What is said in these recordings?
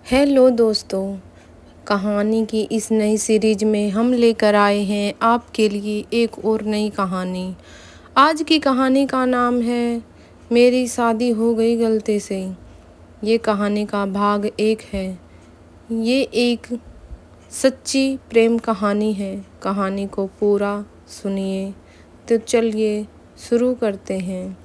Hello दोस्तों, कहानी की इस नई सीरीज में हम लेकर आए हैं आपके लिए एक और नई कहानी। आज की कहानी का नाम है मेरी शादी हो गई गलती से। ये कहानी का भाग 1 है। ये एक सच्ची प्रेम कहानी है। कहानी को पूरा सुनिए। तो चलिए शुरू करते हैं।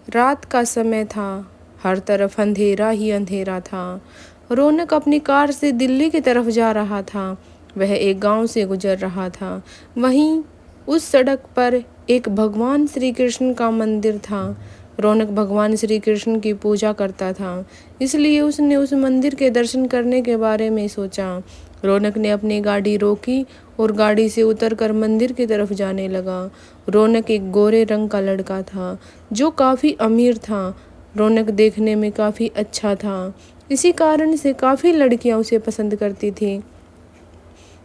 रात का समय था, हर तरफ अंधेरा ही अंधेरा था। रौनक अपनी कार से दिल्ली की तरफ जा रहा था। वह एक गांव से गुजर रहा था। वहीं उस सड़क पर एक भगवान श्री कृष्ण का मंदिर था। रौनक भगवान श्री कृष्ण की पूजा करता था, इसलिए उसने उस मंदिर के दर्शन करने के बारे में सोचा। रौनक ने अपनी गाड़ी रोकी और गाड़ी से उतरकर मंदिर की तरफ जाने लगा। रौनक एक गोरे रंग का लड़का था जो काफ़ी अमीर था। रौनक देखने में काफ़ी अच्छा था, इसी कारण से काफ़ी लड़कियां उसे पसंद करती थी।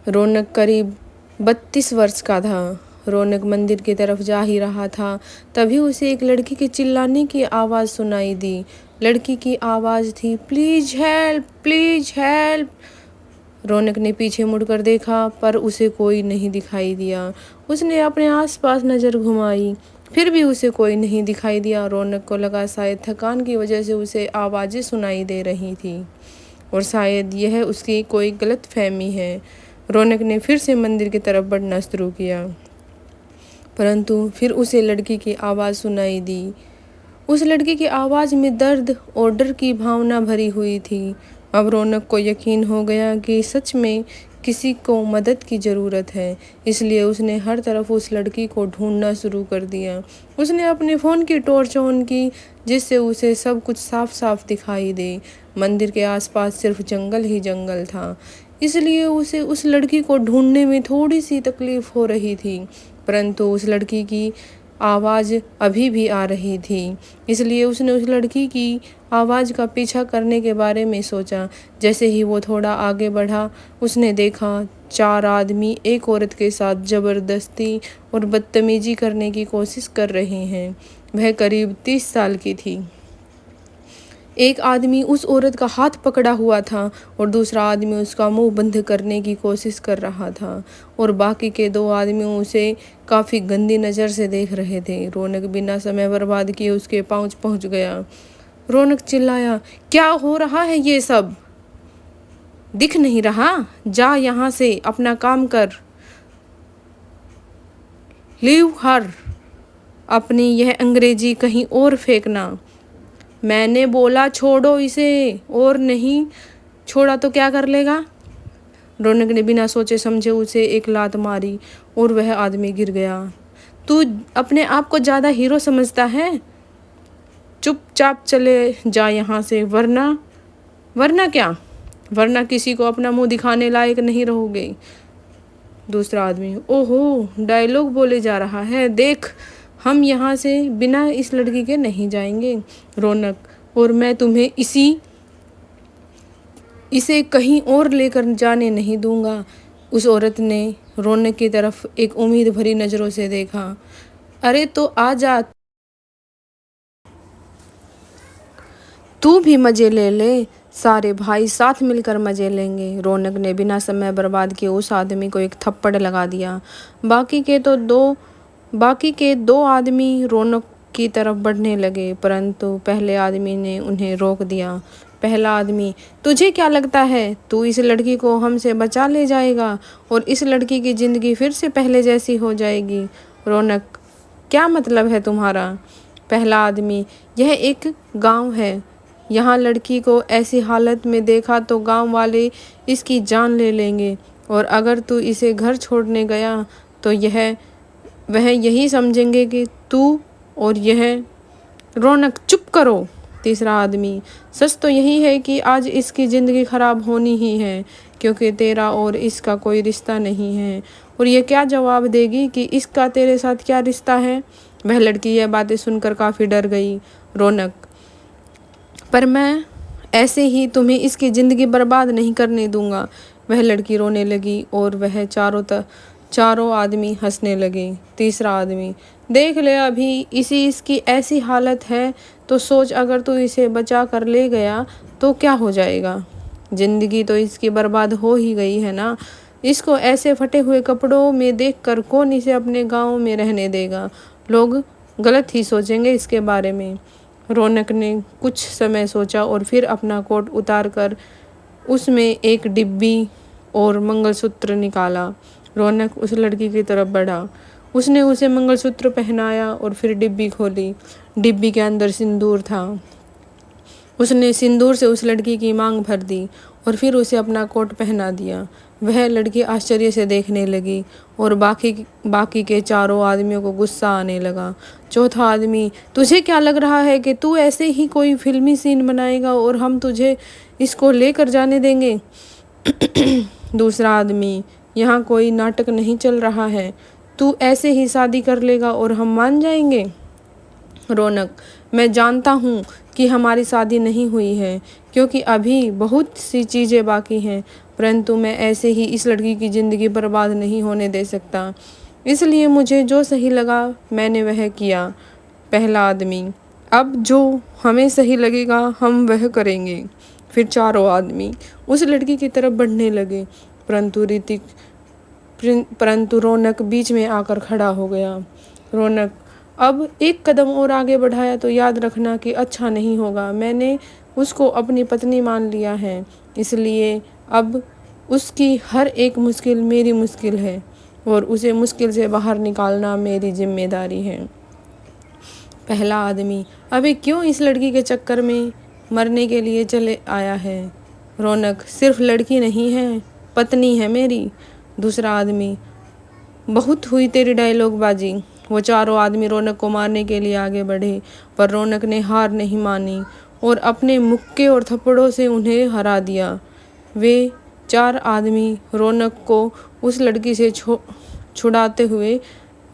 रौनक करीब 32 वर्ष का था। रौनक मंदिर की तरफ जा ही रहा था, तभी उसे एक लड़की के चिल्लाने की आवाज़ सुनाई दी। लड़की की आवाज़ थी, प्लीज़ हेल्प, प्लीज़ हेल्प। रौनक ने पीछे मुड़कर देखा, पर उसे कोई नहीं दिखाई दिया। उसने अपने आसपास नज़र घुमाई, फिर भी उसे कोई नहीं दिखाई दिया। रौनक को लगा शायद थकान की वजह से उसे आवाज़ें सुनाई दे रही थी और शायद यह उसकी कोई गलत फहमी है। रौनक ने फिर से मंदिर की तरफ बढ़ना शुरू किया, परंतु फिर उसे लड़की की आवाज़ सुनाई दी। उस लड़की की आवाज़ में दर्द और डर की भावना भरी हुई थी। अब रौनक को यकीन हो गया कि सच में किसी को मदद की ज़रूरत है, इसलिए उसने हर तरफ उस लड़की को ढूंढना शुरू कर दिया। उसने अपने फ़ोन की टॉर्च ऑन की, जिससे उसे सब कुछ साफ साफ दिखाई दे। मंदिर के आसपास सिर्फ जंगल ही जंगल था, इसलिए उसे उस लड़की को ढूंढने में थोड़ी सी तकलीफ़ हो रही थी, परंतु उस लड़की की आवाज़ अभी भी आ रही थी, इसलिए उसने उस लड़की की आवाज़ का पीछा करने के बारे में सोचा। जैसे ही वो थोड़ा आगे बढ़ा, उसने देखा 4 आदमी एक औरत के साथ ज़बरदस्ती और बदतमीजी करने की कोशिश कर रहे हैं। वह करीब 30 साल की थी। एक आदमी उस औरत का हाथ पकड़ा हुआ था और दूसरा आदमी उसका मुंह बंद करने की कोशिश कर रहा था, और बाकी के 2 आदमी उसे काफ़ी गंदी नज़र से देख रहे थे। रौनक बिना समय बर्बाद किए उसके पास पहुंच गया। रौनक चिल्लाया, क्या हो रहा है ये सब? दिख नहीं रहा? जा यहाँ से, अपना काम कर। Leave her. अपनी यह अंग्रेजी कहीं और फेंकना। मैंने बोला छोड़ो इसे, और नहीं छोड़ा तो क्या कर लेगा? रौनक ने बिना सोचे समझे उसे एक लात मारी और वह आदमी गिर गया। तू अपने आप को ज़्यादा हीरो समझता है? चुपचाप चले जा यहाँ से, वरना क्या? वरना किसी को अपना मुंह दिखाने लायक नहीं रहोगे। दूसरा आदमी, ओहो, डायलॉग बोले जा रहा है। देख, हम यहाँ से बिना इस लड़की के नहीं जाएंगे रौनक, और मैं तुम्हें इसे कहीं और लेकर जाने नहीं दूंगा। उस औरत ने रौनक की तरफ एक उम्मीद भरी नज़रों से देखा। अरे तो आ जा, तू भी मज़े ले ले, सारे भाई साथ मिलकर मज़े लेंगे। रौनक ने बिना समय बर्बाद किए उस आदमी को एक थप्पड़ लगा दिया। बाकी के दो आदमी रौनक की तरफ बढ़ने लगे, परंतु पहले आदमी ने उन्हें रोक दिया। पहला आदमी, तुझे क्या लगता है तू इस लड़की को हमसे बचा ले जाएगा और इस लड़की की ज़िंदगी फिर से पहले जैसी हो जाएगी? रौनक, क्या मतलब है तुम्हारा? पहला आदमी, यह एक गांव है। यहाँ लड़की को ऐसी हालत में देखा तो गांव वाले इसकी जान ले लेंगे, और अगर तू इसे घर छोड़ने गया तो वह यही समझेंगे कि तू और यह। रौनक, चुप करो। तीसरा आदमी, सच तो यही है कि आज इसकी ज़िंदगी ख़राब होनी ही है, क्योंकि तेरा और इसका कोई रिश्ता नहीं है। और ये क्या जवाब देगी कि इसका तेरे साथ क्या रिश्ता है? वह लड़की यह बातें सुनकर काफ़ी डर गई। रौनक, पर मैं ऐसे ही तुम्हें इसकी ज़िंदगी बर्बाद नहीं करने दूंगा। वह लड़की रोने लगी और वह चारों आदमी हंसने लगे। तीसरा आदमी, देख ले, अभी इसकी ऐसी हालत है तो सोच, अगर तू इसे बचा कर ले गया तो क्या हो जाएगा? जिंदगी तो इसकी बर्बाद हो ही गई है ना। इसको ऐसे फटे हुए कपड़ों में देखकर कौन इसे अपने गांव में रहने देगा। लोग गलत ही सोचेंगे इसके बारे में। रौनक ने कुछ समय सोचा और फिर अपना कोट उतार कर उसमें एक डिब्बी और मंगलसूत्र निकाला। रौनक उस लड़की की तरफ बढ़ा। उसने उसे मंगलसूत्र पहनाया और फिर डिब्बी खोली। डिब्बी के अंदर सिंदूर था। उसने सिंदूर से उस लड़की की मांग भर दी और फिर उसे अपना कोट पहना दिया। वह लड़की आश्चर्य से देखने लगी और बाकी के चारों आदमियों को गुस्सा आने लगा। चौथा आदमी, तुझे क्या लग रहा है कि तू ऐसे ही कोई फिल्मी सीन बनाएगा और हम तुझे इसको लेकर जाने देंगे? दूसरा आदमी, यहाँ कोई नाटक नहीं चल रहा है। तू ऐसे ही शादी कर लेगा और हम मान जाएंगे? रौनक, मैं जानता हूँ कि हमारी शादी नहीं हुई है क्योंकि अभी बहुत सी चीज़ें बाकी हैं, परंतु मैं ऐसे ही इस लड़की की ज़िंदगी बर्बाद नहीं होने दे सकता। इसलिए मुझे जो सही लगा मैंने वह किया। पहला आदमी, अब जो हमें सही लगेगा हम वह करेंगे। फिर चारों आदमी उस लड़की की तरफ बढ़ने लगे, परंतु रौनक बीच में आकर खड़ा हो गया। रौनक, अब एक कदम और आगे बढ़ाया तो याद रखना कि अच्छा नहीं होगा। मैंने उसको अपनी पत्नी मान लिया है, इसलिए अब उसकी हर एक मुश्किल मेरी मुश्किल है और उसे मुश्किल से बाहर निकालना मेरी जिम्मेदारी है। पहला आदमी, अभी क्यों इस लड़की के चक्कर में मरने के लिए चले आया है? रौनक, सिर्फ लड़की नहीं है, पत्नी है मेरी। दूसरा आदमी, बहुत हुई तेरी डायलॉगबाजी। वो चारों आदमी रौनक को मारने के लिए आगे बढ़े, पर रौनक ने हार नहीं मानी और अपने मुक्के और थप्पड़ों से उन्हें हरा दिया। वे चार आदमी रौनक को उस लड़की से छुड़ाते हुए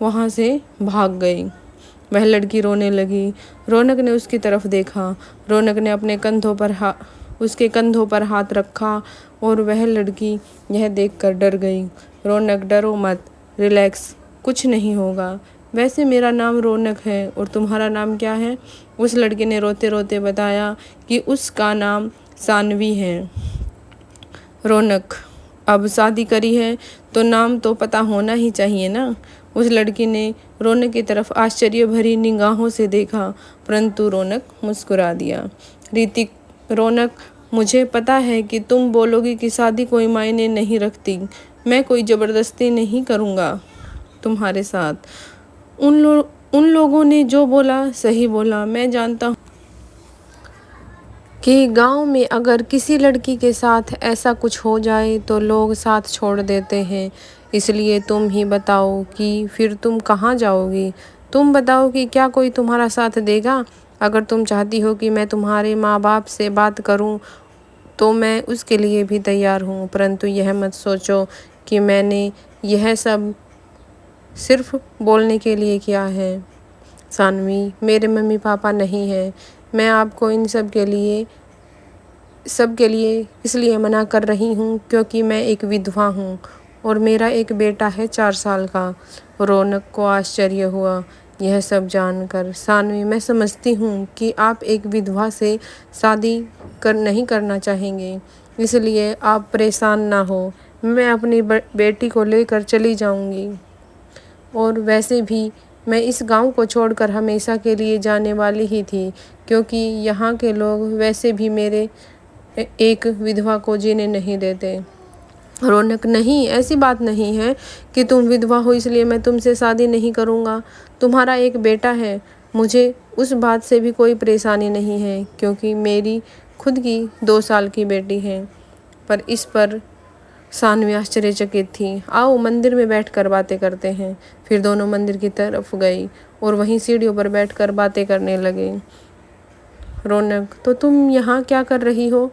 वहाँ से भाग गए। वह लड़की रोने लगी। रौनक ने उसकी तरफ देखा। रौनक ने अपने उसके कंधों पर हाथ रखा और वह लड़की यह देखकर डर गई। रौनक, डरो मत, रिलैक्स, कुछ नहीं होगा। वैसे मेरा नाम रौनक है और तुम्हारा नाम क्या है? उस लड़के ने रोते रोते बताया कि उसका नाम सानवी है। रौनक, अब शादी करी है तो नाम तो पता होना ही चाहिए ना। उस लड़की ने रौनक की तरफ आश्चर्य भरी निगाहों से देखा, परंतु रौनक मुस्कुरा दिया। ऋतिक, रौनक, मुझे पता है कि तुम बोलोगी कि शादी कोई मायने नहीं रखती। मैं कोई ज़बरदस्ती नहीं करूँगा तुम्हारे साथ। उन लोगों ने जो बोला सही बोला। मैं जानता हूँ कि गांव में अगर किसी लड़की के साथ ऐसा कुछ हो जाए तो लोग साथ छोड़ देते हैं। इसलिए तुम ही बताओ कि फिर तुम कहाँ जाओगी? तुम बताओ कि क्या कोई तुम्हारा साथ देगा? अगर तुम चाहती हो कि मैं तुम्हारे माँ बाप से बात करूं तो मैं उसके लिए भी तैयार हूँ, परंतु यह मत सोचो कि मैंने यह सब सिर्फ बोलने के लिए किया है। सानवी, मेरे मम्मी पापा नहीं है। मैं आपको इन सब के लिए इसलिए मना कर रही हूँ क्योंकि मैं एक विधवा हूँ और मेरा एक बेटा है 4 साल का। रौनक को आश्चर्य हुआ यह सब जानकर। सानवी, मैं समझती हूँ कि आप एक विधवा से शादी नहीं करना चाहेंगे, इसलिए आप परेशान ना हो। मैं अपनी बेटी को लेकर चली जाऊँगी और वैसे भी मैं इस गांव को छोड़कर हमेशा के लिए जाने वाली ही थी क्योंकि यहाँ के लोग वैसे भी मेरे एक विधवा को जीने नहीं देते। रौनक, नहीं, ऐसी बात नहीं है कि तुम विधवा हो इसलिए मैं तुमसे शादी नहीं करूँगा। तुम्हारा एक बेटा है, मुझे उस बात से भी कोई परेशानी नहीं है क्योंकि मेरी खुद की 2 साल की बेटी है। पर इस पर सानवी आश्चर्यचकित थी। आओ मंदिर में बैठकर बातें करते हैं। फिर दोनों मंदिर की तरफ गई और वहीं सीढ़ियों पर बैठकर बातें करने लगे। रौनक, तो तुम यहाँ क्या कर रही हो?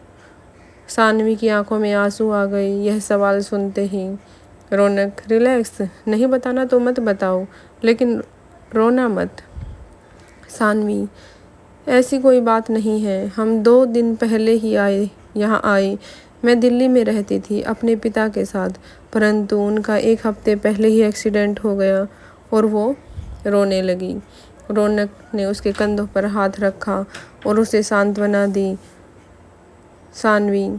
सानवी की आंखों में आंसू आ गए यह सवाल सुनते ही। रौनक, रिलैक्स, नहीं बताना तो मत बताओ, लेकिन रोना मत। सानवी, ऐसी कोई बात नहीं है। हम 2 दिन पहले ही यहाँ आए। मैं दिल्ली में रहती थी अपने पिता के साथ, परंतु उनका 1 हफ्ते पहले ही एक्सीडेंट हो गया और वो रोने लगी। रौनक ने उसके कंधों पर हाथ रखा और उसे सांत्वना दी। सानवी,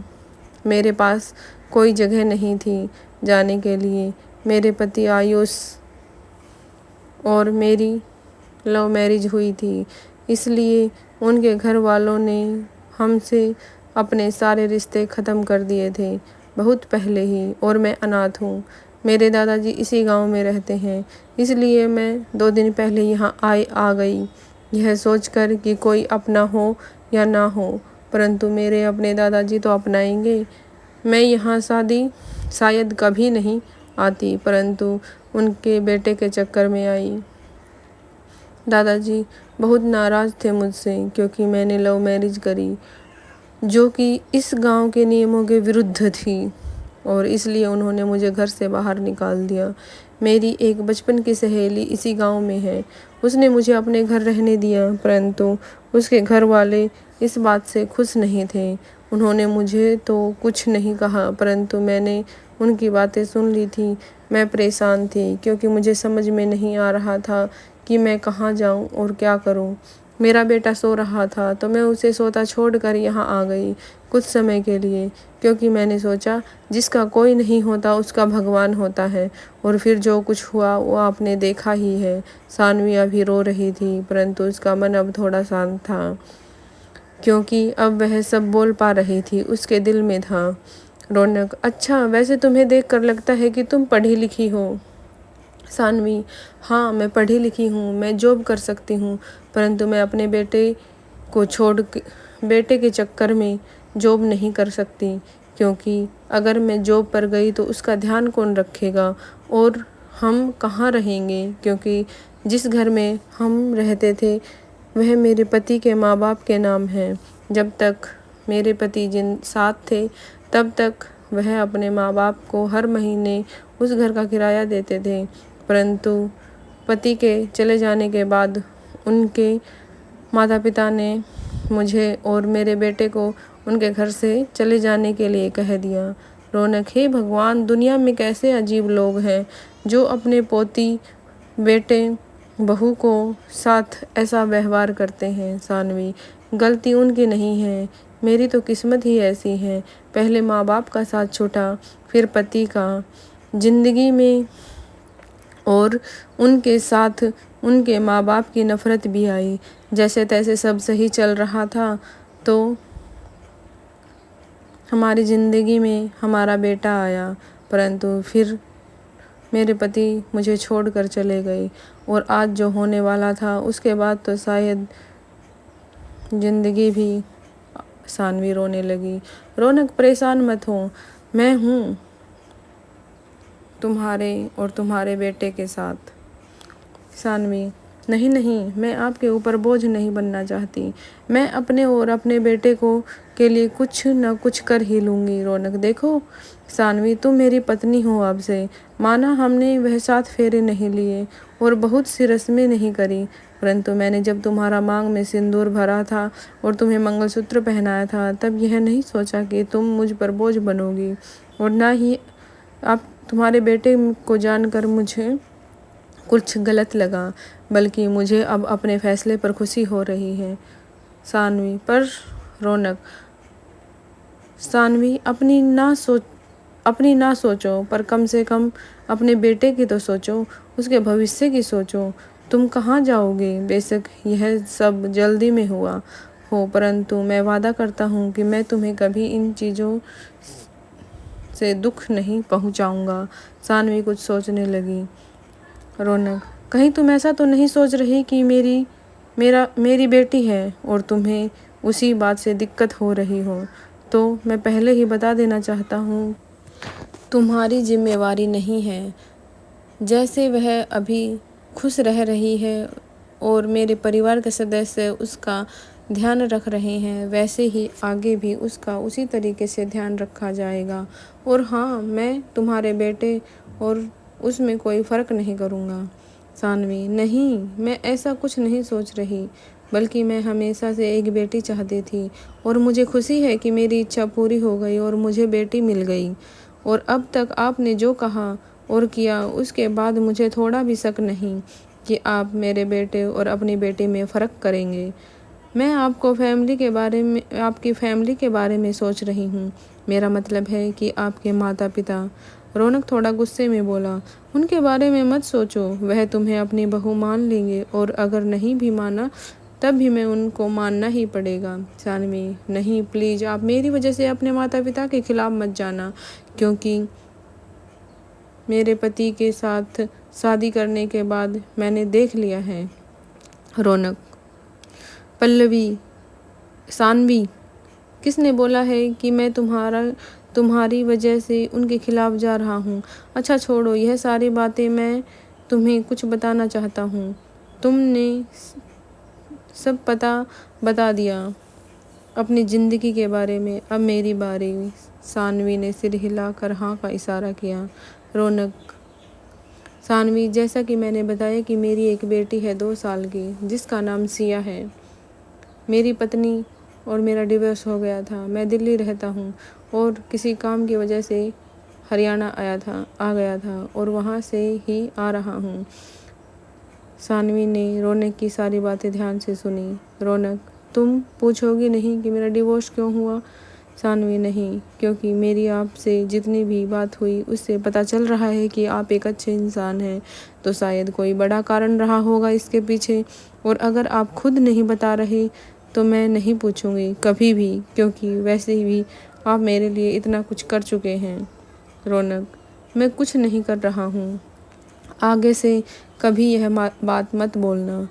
मेरे पास कोई जगह नहीं थी जाने के लिए। मेरे पति आयुष और मेरी लव मैरिज हुई थी, इसलिए उनके घर वालों ने हमसे अपने सारे रिश्ते ख़त्म कर दिए थे बहुत पहले ही। और मैं अनाथ हूँ। मेरे दादाजी इसी गांव में रहते हैं, इसलिए मैं 2 दिन पहले यहाँ आ गई, यह सोचकर कि कोई अपना हो या ना हो, परंतु मेरे अपने दादाजी तो अपनाएंगे। मैं यहाँ शायद कभी नहीं आती, परंतु उनके बेटे के चक्कर में आई। दादाजी बहुत नाराज़ थे मुझसे, क्योंकि मैंने लव मैरिज करी जो कि इस गांव के नियमों के विरुद्ध थी, और इसलिए उन्होंने मुझे घर से बाहर निकाल दिया। मेरी एक बचपन की सहेली इसी गांव में है, उसने मुझे अपने घर रहने दिया, परंतु उसके घर वाले इस बात से खुश नहीं थे। उन्होंने मुझे तो कुछ नहीं कहा, परंतु मैंने उनकी बातें सुन ली थी। मैं परेशान थी, क्योंकि मुझे समझ में नहीं आ रहा था कि मैं कहाँ जाऊँ और क्या करूँ। मेरा बेटा सो रहा था, तो मैं उसे सोता छोड़कर यहाँ आ गई कुछ समय के लिए, क्योंकि मैंने सोचा जिसका कोई नहीं होता उसका भगवान होता है। और फिर जो कुछ हुआ वो आपने देखा ही है। सानवी अभी रो रही थी, परंतु उसका मन अब थोड़ा शांत था, क्योंकि अब वह सब बोल पा रही थी, उसके दिल में था। रौनक: अच्छा, वैसे तुम्हें देखकर लगता है कि तुम पढ़ी लिखी हो। सानवी: हाँ, मैं पढ़ी लिखी हूँ, मैं जॉब कर सकती हूँ, परंतु मैं अपने बेटे के चक्कर में जॉब नहीं कर सकती, क्योंकि अगर मैं जॉब पर गई तो उसका ध्यान कौन रखेगा और हम कहाँ रहेंगे, क्योंकि जिस घर में हम रहते थे वह मेरे पति के माँ बाप के नाम है। जब तक मेरे पति साथ थे तब तक वह अपने माँ बाप को हर महीने उस घर का किराया देते थे, परंतु पति के चले जाने के बाद उनके माता पिता ने मुझे और मेरे बेटे को उनके घर से चले जाने के लिए कह दिया। रौनक: हे भगवान, दुनिया में कैसे अजीब लोग हैं जो अपने पोती बेटे बहू को साथ ऐसा व्यवहार करते हैं। सानवी: गलती उनकी नहीं है, मेरी तो किस्मत ही ऐसी है। पहले माँ बाप का साथ छूटा, फिर पति का जिंदगी में, और उनके साथ उनके माँ बाप की नफ़रत भी आई। जैसे तैसे सब सही चल रहा था, तो हमारी ज़िंदगी में हमारा बेटा आया, परंतु फिर मेरे पति मुझे छोड़कर चले गए, और आज जो होने वाला था उसके बाद तो शायद ज़िंदगी भी। सानवी रोने लगी। रौनक: परेशान मत हो, मैं हूँ तुम्हारे और तुम्हारे बेटे के साथ। सानवी: नहीं नहीं, मैं आपके ऊपर बोझ नहीं बनना चाहती। मैं अपने और अपने बेटे को के लिए कुछ न कुछ कर ही लूँगी। रौनक: देखो सानवी, तुम मेरी पत्नी हो अब से। माना हमने वह 7 फेरे नहीं लिए और बहुत सी रस्में नहीं करी, परंतु मैंने जब तुम्हारा मांग में सिंदूर भरा था और तुम्हें मंगलसूत्र पहनाया था, तब यह नहीं सोचा कि तुम मुझ पर बोझ बनोगी, और ना ही आप तुम्हारे बेटे को जानकर मुझे कुछ गलत लगा, बल्कि मुझे अब अपने फैसले पर खुशी हो रही है। सानवी: पर रौनक: सानवी, अपनी ना सोचो, पर कम से कम अपने बेटे की तो सोचो, उसके भविष्य की सोचो। तुम कहाँ जाओगे? बेशक यह सब जल्दी में हुआ हो, परंतु मैं वादा करता हूँ कि मैं तुम्हें कभी इन चीज़ों से दुख नहीं पहुँचाऊँगा। सानवी कुछ सोचने लगी। रौनक: कहीं तुम ऐसा तो नहीं सोच रही कि मेरी बेटी है और तुम्हें उसी बात से दिक्कत हो रही हो? तो मैं पहले ही बता देना चाहता हूँ, तुम्हारी जिम्मेवारी नहीं है। जैसे वह अभी खुश रह रही है और मेरे परिवार के सदस्य उसका ध्यान रख रहे हैं, वैसे ही आगे भी उसका उसी तरीके से ध्यान रखा जाएगा। और हाँ, मैं तुम्हारे बेटे और उसमें कोई फ़र्क नहीं करूँगा। सानवी: नहीं, मैं ऐसा कुछ नहीं सोच रही, बल्कि मैं हमेशा से एक बेटी चाहती थी, और मुझे खुशी है कि मेरी इच्छा पूरी हो गई और मुझे बेटी मिल गई। और अब तक आपने जो कहा और किया, उसके बाद मुझे थोड़ा भी शक नहीं कि आप मेरे बेटे और अपनी बेटी में फ़र्क करेंगे। मैं आपकी फैमिली के बारे में सोच रही हूँ। मेरा मतलब है कि आपके माता पिता। रौनक थोड़ा गुस्से में बोला, उनके बारे में मत सोचो, वह तुम्हें अपनी बहू मान लेंगे और अगर नहीं भी माना तब भी मैं उनको मानना ही पड़ेगा। सानवी, नहीं प्लीज़, आप मेरी वजह से अपने माता पिता के खिलाफ मत जाना, क्योंकि मेरे पति के साथ शादी करने के बाद मैंने देख लिया है। रौनक, पल्लवी, सानवी, किसने बोला है कि मैं तुम्हारी वजह से उनके खिलाफ जा रहा हूँ? अच्छा छोड़ो यह सारी बातें, मैं तुम्हें कुछ बताना चाहता हूँ। तुमने सब बता दिया अपनी ज़िंदगी के बारे में, अब मेरी बारी। सानवी ने सिर हिलाकर हाँ का इशारा किया। रौनक, सानवी, जैसा कि मैंने बताया कि मेरी एक बेटी है 2 साल की, जिसका नाम सिया है। मेरी पत्नी और मेरा डिवोर्स हो गया था। मैं दिल्ली रहता हूँ और किसी काम की वजह से हरियाणा आ गया था और वहाँ से ही आ रहा हूँ। सानवी ने रौनक की सारी बातें ध्यान से सुनी। रौनक, तुम पूछोगी नहीं कि मेरा डिवोर्स क्यों हुआ? सानवी, नहीं, क्योंकि मेरी आपसे जितनी भी बात हुई उससे पता चल रहा है कि आप एक अच्छे इंसान हैं, तो शायद कोई बड़ा कारण रहा होगा इसके पीछे, और अगर आप खुद नहीं बता रहे तो मैं नहीं पूछूंगी कभी भी, क्योंकि वैसे भी आप मेरे लिए इतना कुछ कर चुके हैं। रौनक, मैं कुछ नहीं कर रहा हूँ, आगे से कभी यह बात मत बोलना।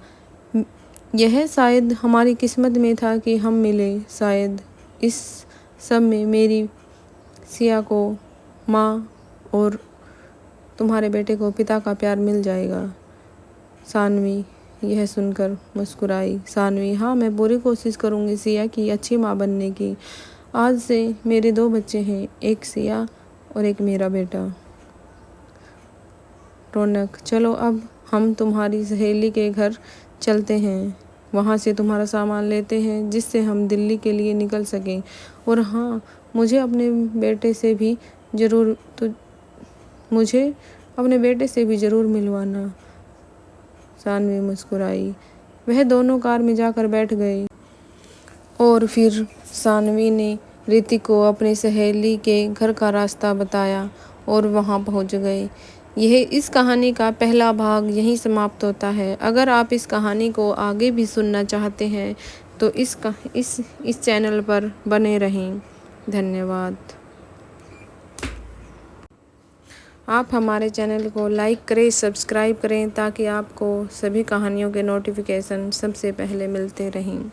यह शायद हमारी किस्मत में था कि हम मिले, शायद इस सब में मेरी सिया को माँ और तुम्हारे बेटे को पिता का प्यार मिल जाएगा। सानवी यह सुनकर मुस्कुराई। सानवी, हाँ, मैं पूरी कोशिश करूँगी सिया की अच्छी माँ बनने की। आज से मेरे 2 बच्चे हैं, एक सिया और एक मेरा बेटा। रौनक, चलो अब हम तुम्हारी सहेली के घर चलते हैं, वहाँ से तुम्हारा सामान लेते हैं जिससे हम दिल्ली के लिए निकल सकें। और हाँ, मुझे अपने बेटे से भी ज़रूर मिलवाना। सानवी मुस्कुराई। वह दोनों कार में जाकर बैठ गए और फिर सानवी ने ऋतिक को अपनी सहेली के घर का रास्ता बताया और वहाँ पहुँच गए। इस कहानी का पहला भाग यहीं समाप्त होता है। अगर आप इस कहानी को आगे भी सुनना चाहते हैं तो इस चैनल पर बने रहें। धन्यवाद। आप हमारे चैनल को लाइक करें, सब्सक्राइब करें, ताकि आपको सभी कहानियों के नोटिफिकेशन सबसे पहले मिलते रहें।